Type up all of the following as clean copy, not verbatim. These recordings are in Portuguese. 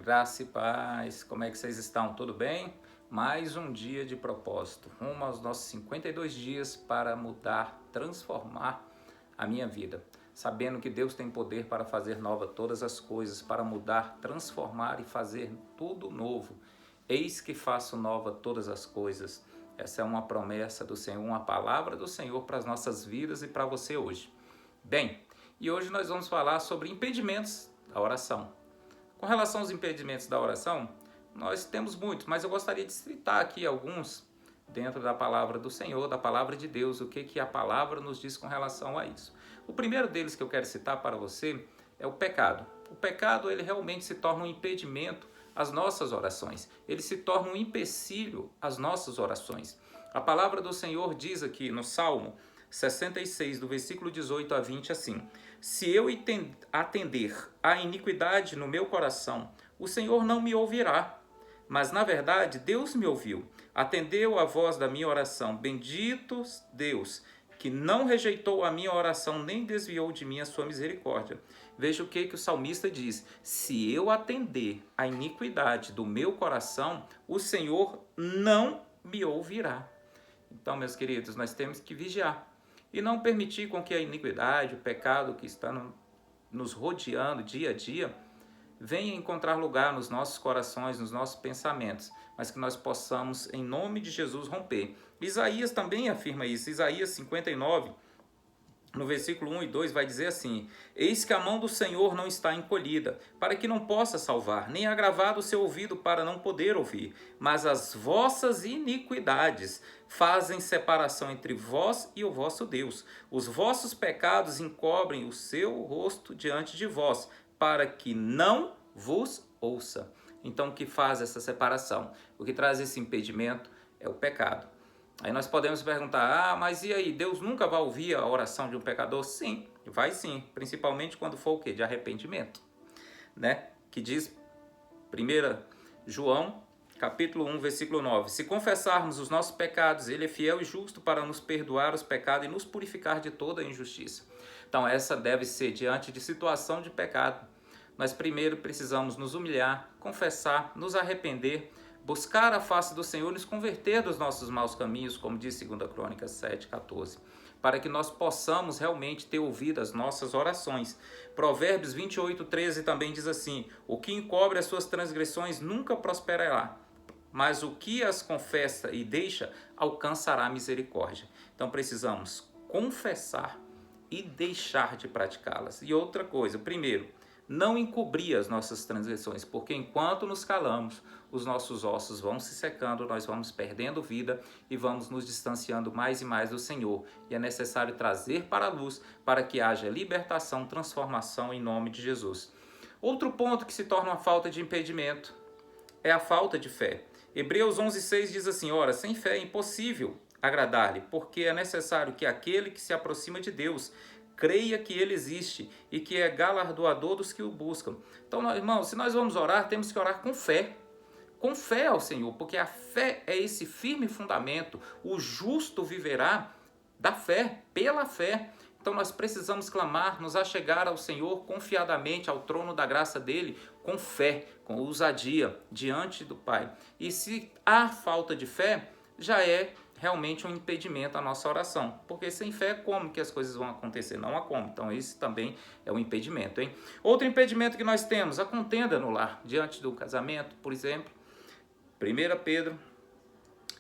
Graça e paz, como é que vocês estão? Tudo bem? Mais um dia de propósito, rumo aos nossos 52 dias para mudar, transformar a minha vida. Sabendo que Deus tem poder para fazer nova todas as coisas, para mudar, transformar e fazer tudo novo. Eis que faço nova todas as coisas. Essa é uma promessa do Senhor, uma palavra do Senhor para as nossas vidas e para você hoje. Bem, e hoje nós vamos falar sobre impedimentos da oração. Com relação aos impedimentos da oração, nós temos muitos, mas eu gostaria de citar aqui alguns dentro da palavra do Senhor, da palavra de Deus, o que a palavra nos diz com relação a isso. O primeiro deles que eu quero citar para você é o pecado. O pecado, ele realmente se torna um impedimento às nossas orações. Ele se torna um empecilho às nossas orações. A palavra do Senhor diz aqui no Salmo 66, do versículo 18 a 20, assim: se eu atender à iniquidade no meu coração, o Senhor não me ouvirá. Mas, na verdade, Deus me ouviu, atendeu a voz da minha oração. Bendito Deus, que não rejeitou a minha oração, nem desviou de mim a sua misericórdia. Veja o que o salmista diz: se eu atender à iniquidade do meu coração, o Senhor não me ouvirá. Então, meus queridos, nós temos que vigiar e não permitir com que a iniquidade, o pecado que está nos rodeando dia a dia, venha encontrar lugar nos nossos corações, nos nossos pensamentos, mas que nós possamos, em nome de Jesus, romper. Isaías também afirma isso. Isaías 59, no versículo 1 e 2, vai dizer assim: eis que a mão do Senhor não está encolhida, para que não possa salvar, nem agravado o seu ouvido para não poder ouvir. Mas as vossas iniquidades fazem separação entre vós e o vosso Deus. Os vossos pecados encobrem o seu rosto diante de vós, para que não vos ouça. Então, o que faz essa separação? O que traz esse impedimento é o pecado. Aí nós podemos perguntar: mas e aí, Deus nunca vai ouvir a oração de um pecador? Sim, vai sim, principalmente quando for o quê? De arrependimento, né? Que diz 1 João, capítulo 1, versículo 9: se confessarmos os nossos pecados, Ele é fiel e justo para nos perdoar os pecados e nos purificar de toda injustiça. Então essa deve ser diante de situação de pecado. Nós primeiro precisamos nos humilhar, confessar, nos arrepender, buscar a face do Senhor e nos converter dos nossos maus caminhos, como diz 2 Crônicas 7:14, para que nós possamos realmente ter ouvido as nossas orações. Provérbios 28:13 também diz assim: o que encobre as suas transgressões nunca prosperará, mas o que as confessa e deixa alcançará misericórdia. Então precisamos confessar e deixar de praticá-las. E outra coisa, primeiro, não encobrir as nossas transgressões, porque enquanto nos calamos, os nossos ossos vão se secando, nós vamos perdendo vida e vamos nos distanciando mais e mais do Senhor. E é necessário trazer para a luz para que haja libertação, transformação em nome de Jesus. Outro ponto que se torna uma falta de impedimento é a falta de fé. Hebreus 11:6 diz assim: ora, sem fé é impossível agradar-lhe, porque é necessário que aquele que se aproxima de Deus creia que Ele existe e que é galardoador dos que o buscam. Então, irmãos, se nós vamos orar, temos que orar com fé ao Senhor, porque a fé é esse firme fundamento. O justo viverá da fé, pela fé. Então nós precisamos clamar, nos achegar ao Senhor confiadamente, ao trono da graça dele, com fé, com ousadia, diante do Pai. E se há falta de fé, já é realmente um impedimento à nossa oração, porque sem fé, como que as coisas vão acontecer? Não há como. Então esse também é um impedimento, hein? Outro impedimento que nós temos, a contenda no lar, diante do casamento, por exemplo. 1 Pedro,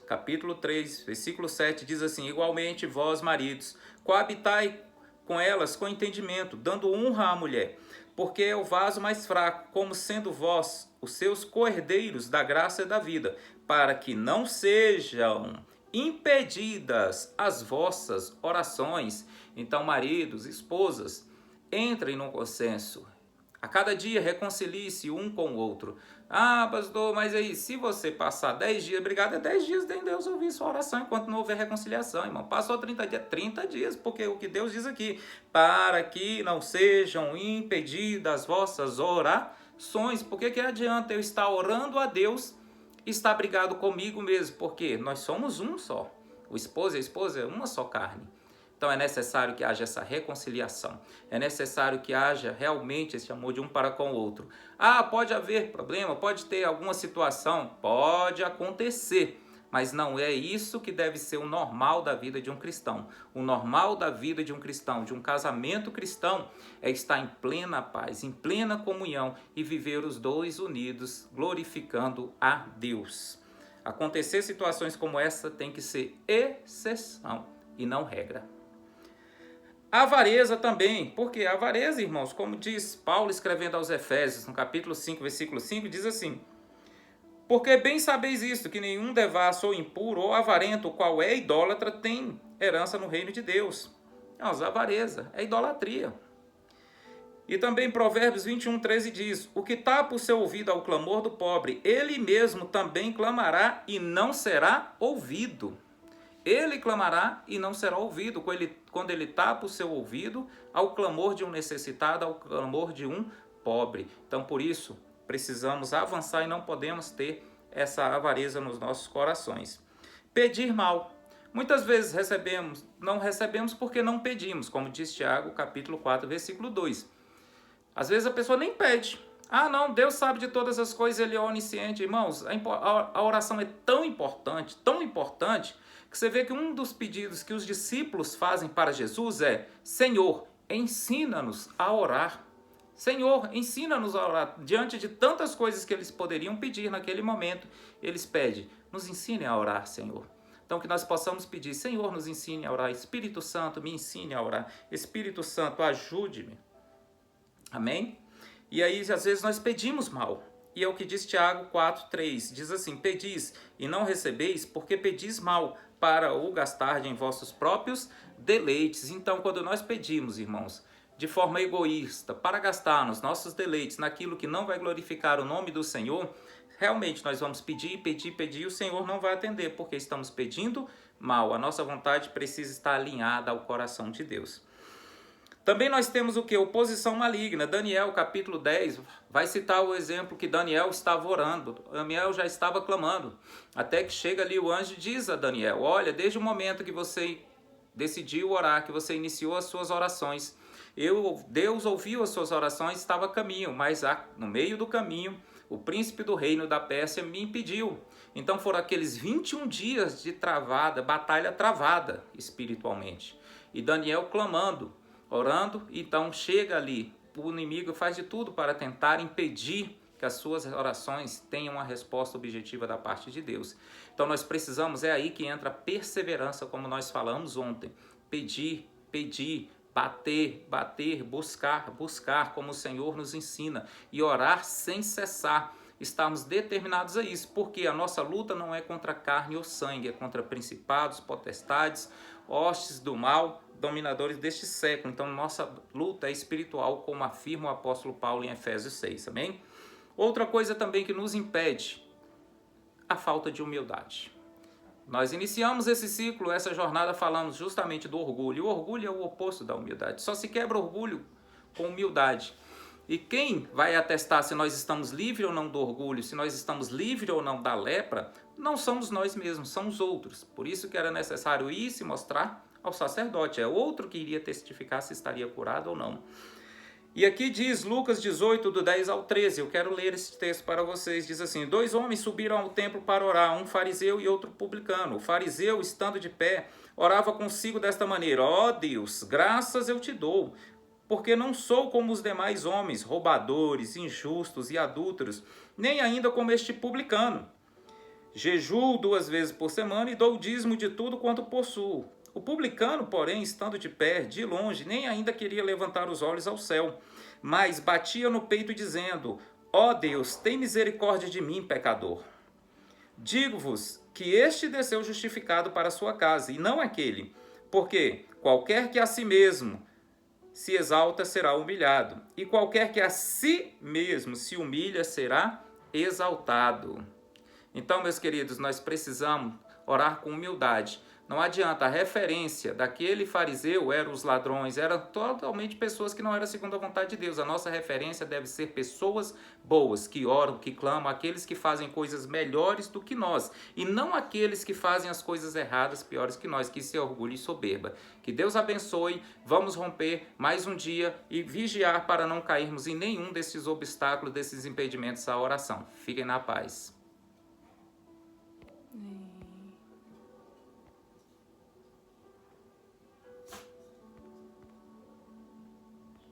capítulo 3, versículo 7, diz assim: igualmente vós, maridos, coabitai com elas com entendimento, dando honra à mulher, porque é o vaso mais fraco, como sendo vós os seus co-herdeiros da graça e da vida, para que não sejam impedidas as vossas orações. Então, maridos, esposas, entrem num consenso. A cada dia reconcilie-se um com o outro. Ah, pastor, mas aí, se você passar 10 dias, obrigado, é 10 dias de Deus ouvir sua oração enquanto não houver reconciliação, irmão. Passou 30 dias, 30 dias, porque o que Deus diz aqui, para que não sejam impedidas as vossas orações. Porque que adianta eu estar orando a Deus e estar brigado comigo mesmo? Porque nós somos um só. O esposo e a esposa é uma só carne. Então é necessário que haja essa reconciliação. É necessário que haja realmente esse amor de um para com o outro. Ah, pode haver problema, pode ter alguma situação, pode acontecer. Mas não é isso que deve ser o normal da vida de um cristão. O normal da vida de um cristão, de um casamento cristão, é estar em plena paz, em plena comunhão e viver os dois unidos, glorificando a Deus. Acontecer situações como essa tem que ser exceção e não regra. A avareza também, porque a avareza, irmãos, como diz Paulo escrevendo aos Efésios, no capítulo 5, versículo 5, diz assim: porque bem sabeis isto, que nenhum devasso ou impuro ou avarento, o qual é idólatra, tem herança no reino de Deus. Não, avareza é idolatria. E também Provérbios 21, 13 diz: o que tapa o seu ouvido ao clamor do pobre, ele mesmo também clamará e não será ouvido. Ele clamará e não será ouvido quando ele tapa o seu ouvido ao clamor de um necessitado, ao clamor de um pobre. Então, por isso, precisamos avançar e não podemos ter essa avareza nos nossos corações. Pedir mal. Muitas vezes não recebemos porque não pedimos, como diz Tiago, capítulo 4, versículo 2. Às vezes a pessoa nem pede. Ah, não, Deus sabe de todas as coisas, Ele é onisciente. Irmãos, a oração é tão importante, que você vê que um dos pedidos que os discípulos fazem para Jesus é: Senhor, ensina-nos a orar. Senhor, ensina-nos a orar. Diante de tantas coisas que eles poderiam pedir naquele momento, eles pedem: nos ensine a orar, Senhor. Então que nós possamos pedir: Senhor, nos ensine a orar. Espírito Santo, me ensine a orar. Espírito Santo, ajude-me. Amém? E aí, às vezes, nós pedimos mal. E é o que diz Tiago 4,3. Diz assim: pedis e não recebeis, porque pedis mal, para o gastar em vossos próprios deleites. Então, quando nós pedimos, irmãos, de forma egoísta, para gastar nos nossos deleites, naquilo que não vai glorificar o nome do Senhor, realmente nós vamos pedir, e o Senhor não vai atender, porque estamos pedindo mal. A nossa vontade precisa estar alinhada ao coração de Deus. Também nós temos o que? Oposição maligna. Daniel, capítulo 10, vai citar o exemplo que Daniel estava orando. Daniel já estava clamando. Até que chega ali o anjo e diz a Daniel: olha, desde o momento que você decidiu orar, que você iniciou as suas orações, Deus ouviu as suas orações, estava a caminho, mas no meio do caminho, o príncipe do reino da Pérsia me impediu. Então foram aqueles 21 dias de batalha travada espiritualmente. E Daniel clamando, orando, então chega ali, o inimigo faz de tudo para tentar impedir que as suas orações tenham uma resposta objetiva da parte de Deus. Então nós precisamos, é aí que entra a perseverança, como nós falamos ontem. Pedir, bater, buscar, como o Senhor nos ensina, e orar sem cessar. Estamos determinados a isso, porque a nossa luta não é contra carne ou sangue, é contra principados, potestades, hostes do mal, dominadores deste século. Então nossa luta é espiritual, como afirma o apóstolo Paulo em Efésios 6, amém? Outra coisa também que nos impede, a falta de humildade. Nós iniciamos esse ciclo, essa jornada, falamos justamente do orgulho. O orgulho é o oposto da humildade. Só se quebra orgulho com humildade. E quem vai atestar se nós estamos livres ou não do orgulho, se nós estamos livres ou não da lepra, não somos nós mesmos, são os outros. Por isso que era necessário ir se mostrar ao sacerdote. É outro que iria testificar se estaria curado ou não. E aqui diz Lucas 18, do 10 ao 13, eu quero ler esse texto para vocês. Diz assim: 2 homens subiram ao templo para orar, um fariseu e outro publicano. O fariseu, estando de pé, orava consigo desta maneira: ó Deus, graças eu te dou, porque não sou como os demais homens, roubadores, injustos e adúlteros, nem ainda como este publicano. Jejuo 2 vezes por semana e dou o dízimo de tudo quanto possuo. O publicano, porém, estando de pé, de longe, nem ainda queria levantar os olhos ao céu, mas batia no peito dizendo: ó Deus, tem misericórdia de mim, pecador. Digo-vos que este desceu justificado para a sua casa, e não aquele, porque qualquer que a si mesmo se exalta será humilhado, e qualquer que a si mesmo se humilha será exaltado. Então, meus queridos, nós precisamos orar com humildade. Não adianta, a referência daquele fariseu eram os ladrões, eram totalmente pessoas que não eram segundo a vontade de Deus. A nossa referência deve ser pessoas boas, que oram, que clamam, aqueles que fazem coisas melhores do que nós, e não aqueles que fazem as coisas erradas, piores que nós, que se orgulho e soberba. Que Deus abençoe, vamos romper mais um dia e vigiar para não cairmos em nenhum desses obstáculos, desses impedimentos à oração. Fiquem na paz.